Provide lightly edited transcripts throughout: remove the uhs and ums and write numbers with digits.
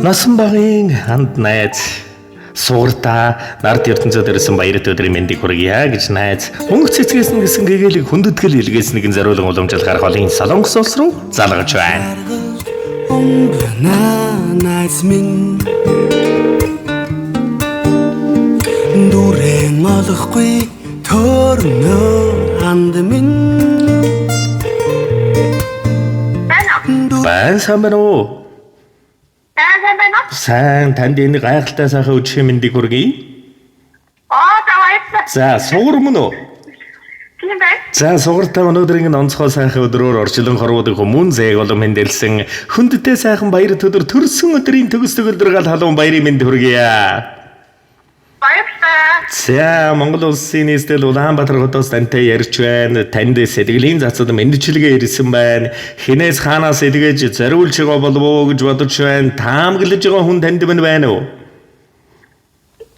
Насан багын ханд найз суурта нард ертөнцөд ирсэн баярт өдрийн мэндийг хүргье гэж найз мөнгө цэцгээс нь гисэн гэгээлийг хүндэтгэл илгээс нэгэн зориулан уламжлахаар холын Солонгос улс руу залгаж байна. Найз минь дүрэн олохгүй төрнө ханд минь Байн сайн уу? Сайн танд энэ гайхалтай сайхан өдрийн мэндийг хүргэе. За сугар мөн үү? Тийм бай. За сугартаа өнөөдрийн онцгой сайхан өдрөөр орчлон хорвоодаг хүмүүн зээг болон мэндэлсэн хүндтэй сайхан баяр төдөр төрсөн өдрийн төгс төгөлдөр гал халуун баярын мэнд хүргэе. Баярлалаа. За Монгол улсын нийслэл Улаанбаатар хотоос тантай ярьж байна. Танд сэтгэлийн цацад мэндчилгээ ирсэн байна. Хинээс хаанаас илгээж зориулж байгаа болов уу гэж бодож байна. Таамаглаж байгаа хүн танд байна уу?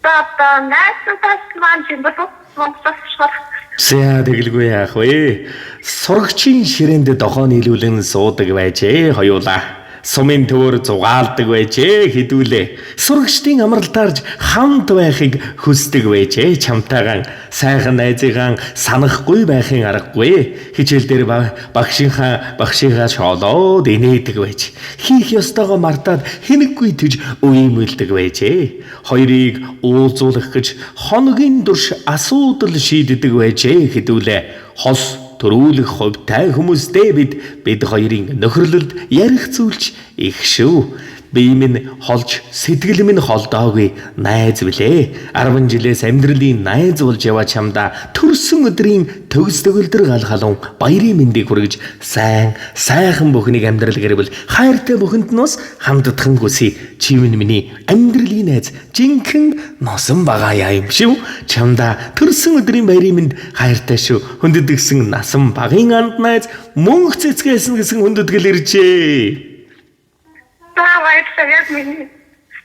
Бата найстай маань бод монцсоор. За тэгэлгүй яах вэ? Сурагчийн ширээнд дохоо нийлүүлэн суудаг байжээ хоёулаа. Сумын төвөр зугаалдаг байжээ хэдүүлээ. Сурагчдын амралтаарж хамт байхыг хүсдэг байжээ чамтайгаан сайхан найзыгаан санахгүй байхын аргагүй. Хичээл дээр багшийнхаа шоолоод инээдэг байж. Хийх ёстойгоо мартаад хэнэггүй түж үеимэлдэг байжээ. Хоёрыг уулзуулах гэж хоногийн турш асуудал шийддэг байжээ хэдүүлээ. Хос төрүүлэх хувьтай хүмүүстэй бид хоёрын нөхөрлөлд ярих зүйлч их шүү. Бие минь холж сэтгэл минь холдоогүй найз билээ. 10 жилээс амьдралын найз болж яваа чамда төрсөн өдрийн төгс төгөлдөр гал халуун баярын мэндийг хүргэж сайхан бүхнийг амьдрал гэрвэл хайртай бүхэнд нь бас хамтдахын хүсье. Чи миний амьдралын найз жинхэнэ носон багаа юм шүү. Чамда төрсөн өдрийн баярын мэнд хайртай шүү. Хүндэтгсэн насан багын анд найз мөнх цэцгээс нь гэсэн хүндэтгэл иржээ. Баярлалаа миний.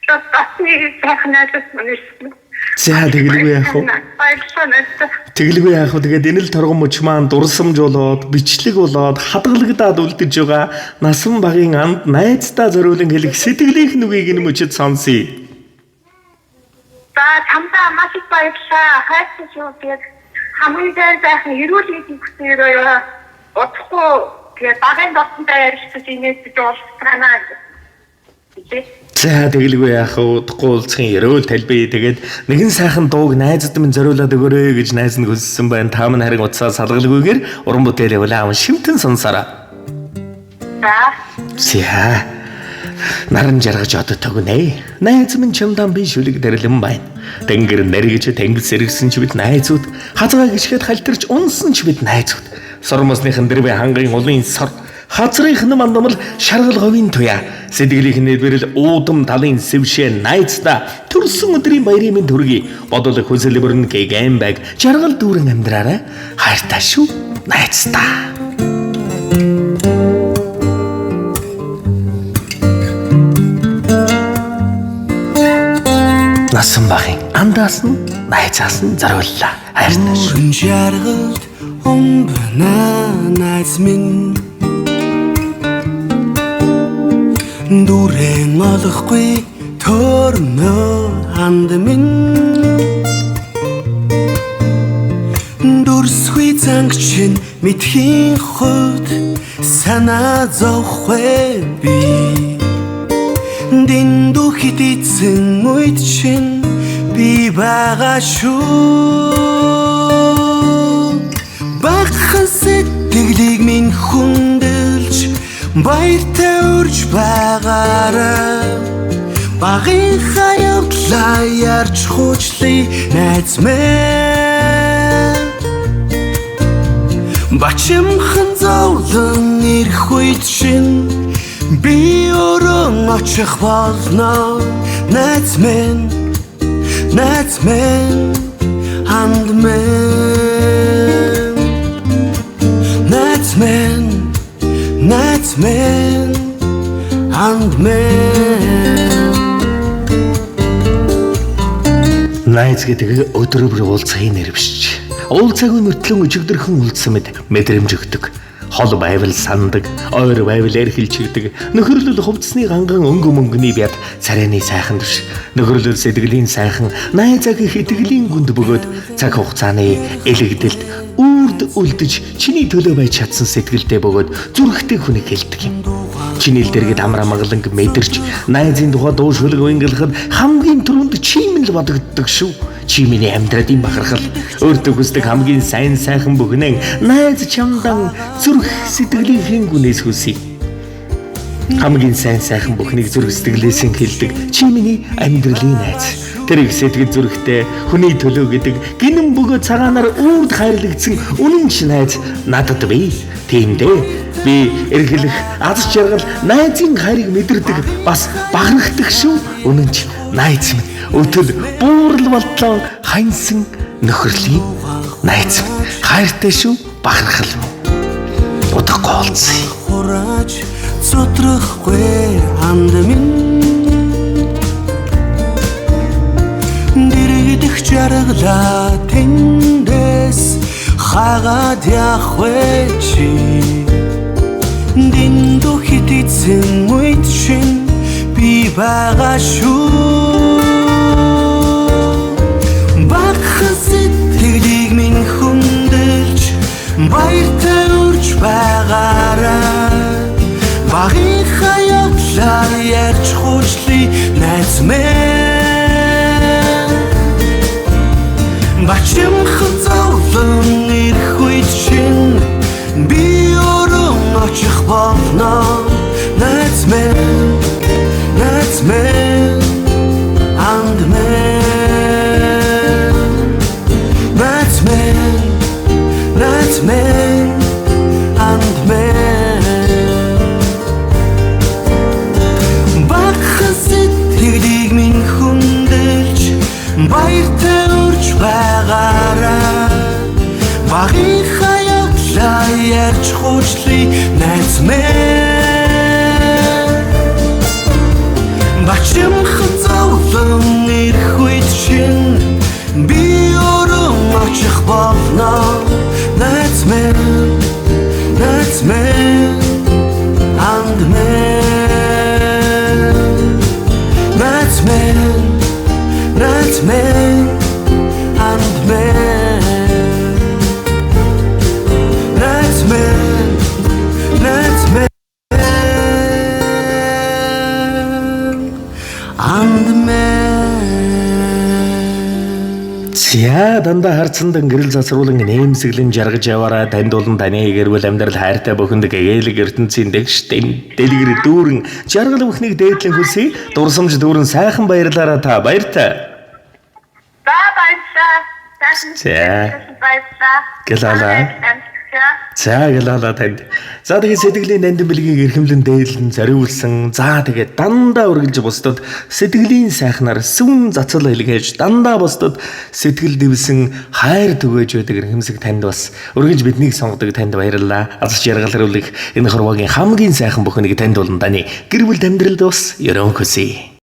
Тасны сайхнаас мөнөсөн. За тэгэлгүй яах вэ? Баярлалаа. Тэгэлгүй яах вэ? Тэгээд энэ л торгон мөч маань дурсамж болоод, бичлэг болоод, хадгалагдаад үлдэж байгаа насан багын анд найздаа зориулан хэлэх сэтгэлийнх нүгийг энэ мөчөд сонсъё. За чамдаа маш их баярлалаа. Хайртай шүү. Тэгээд хамгийн сайхан эрүүл мэндийн хүсээрээ удахгүй тэгээд багын дотноо ярьж инээд уулзсанаа. За тэгэлгүй яах вэ? Удахгүй уулзахын эрүүл талбай. Тэгээд нэгэн сайхан дууг найзад минь зориулаад өгөөрэй гэж найз нь хүссэн байна. Та мань харин уцаа салгалгүйгээр уран бүтээлээ улаан шивтэн сонсороо. За. Наран жаргаж одоо төгнэ. Найз минь чамдаа би шүлэг дэрлэн байна. Тэнгэр нэргэж тэнгис сэргсэн ч бид найзууд, хазгаа гიშгэд халтарч унсан ч бид найзууд. Сормосныхан дэрвэ хангын улын сор хазрынх нь мандамал шаргал говийн туяа. Сэтгэлийнх нь нэрбэрэл уудам талын сэвшээ найздаа төрсөн өдрийн баярын мэнд хүргэе. Бодол хүсэл бүрэн гэгэм байг жаргал дүүрэн амьдраарай. Хайртай шүү найздаа. Насан багын андаас нь найзаас нь зориуллаа. Хайртай шүү. жаргалд омбна найз минь дүрэн олохгүй төрнө ханд минь дүрсгүй зангчин мэдхийн хувьд санаа зовхгүй би дэндүү хитээсэн үед чинь би байгаа шүү багхан сэтгэлийг минь хүндэлж баяртай урж байгаарай багын хаявдлаа ярьж хуучлаа найз минь бачимхан зовлон ирэх үед чинь би өрөн очих болно найз минь ханд минь найз минь ханд минь. Найз гэдэг өдрөөр уулзахын нэр биш. Уулзаагүй мөртлөн өчигдөрхөн үлдсэн мэд мэдрэмж өгдөг. Хол байвал сандаг, ойр байвал эрхэлж ирдэг. Нөхөрлөл хувцсны ганган өнгө мөнгөний бяд царайны сайхан биш. Нөхөрлөл сэтгэлийн сайхан, найзаг их итгэлийн гүнд бөгөөд цаг хугацааны элэгдэлд үрд үлдэж чиний төлөө байж чадсан сэтгэлдээ бөгөөд зүрхтэй хүнийг хэлдэг юм. Чиний л дэргэд амраа магланг мэдэрч найзын тухай дуу шүлэг уянгалахад хамгийн түрүүнд чимэн л бодогддог шүү. Чимэний амьдралын бахархал өөртөө хүсдэг хамгийн сайн сайхан бүхнээ найз чамдан зүрх сэтгэлийнхээ гүнээс хүсье. Хамгийн сайн сайхан бүхнийг зүрх сэтгэлээс нь хэлдэг чимэний амьдралын найз. Тэр их сэтгэл зүрхтэй хүний төлөө гэдэг гинэн бөгөөд цагаанаар үрд хайрлагдсан үнэн ч найз надад бий. Тиймдээ би эргэлэх аз жаргал найзын хайрыг мэдэрдэг бас багнахдаг шүү. Үнэн ч найз минь өтөл буурал болтлоо ханьсан нөхөрлийн найз минь хайртай шүү. Багнахал удахгүй олцъя. Хурааж цодрахгүй ханд минь дэрэгдэх жаргалаа тэндээс хагаад явах вэ чи дэндүү хитээсэн үед шин би байгаа шүү багхан сэтгэлийг минь хүндэлж баяртай үрж байгаараа багийнхаа явдлаар ярьж хуучлий найз минь бачимхан зовлон ирэх үед шин би өрөн очих болно найз минь анд минь найз минь анд минь багхан сэтгэлийг минь хүндэлж баяртай үрж байгаараа багийнхаа явдлаа ярьж хуучлий найз минь бачимхан зовлон ирэх үед шин би өрөн очих болно найз минь анд минь найз минь анд За дандаа харцсан гэрэл засруулан нэмсэглэн жаргаж яваараа танд болон таны гэрвэл амьдрал хайртай бөхөнд гээйлэг ертөнцийн дэгш дэлгэр дүүрэн жаргал бүхнийг дээдлэн хүсье. Дурсамж дүүрэн сайхан баярлаараа та баяртай. За гэлалаа танд. За тэгээд сэтгэлийн нандин бэлгийг эрхэмлэн дээлэн зориулсан. За тэгээд дандаа үргэлж бусдад сэтгэлийн сайхнаар сүм цацал хэлгээж дандаа бусдад сэтгэл дэвсэн хайр түгэж байдаг эрхэмсэг танд бас үргэлж биднийг сонгодог танд баярлалаа. Аз жаргалруулах энэ хорвогийн хамгийн сайхан бүхнийг танд болон таны гэр бүл амьдралд бас ерөнхийдөө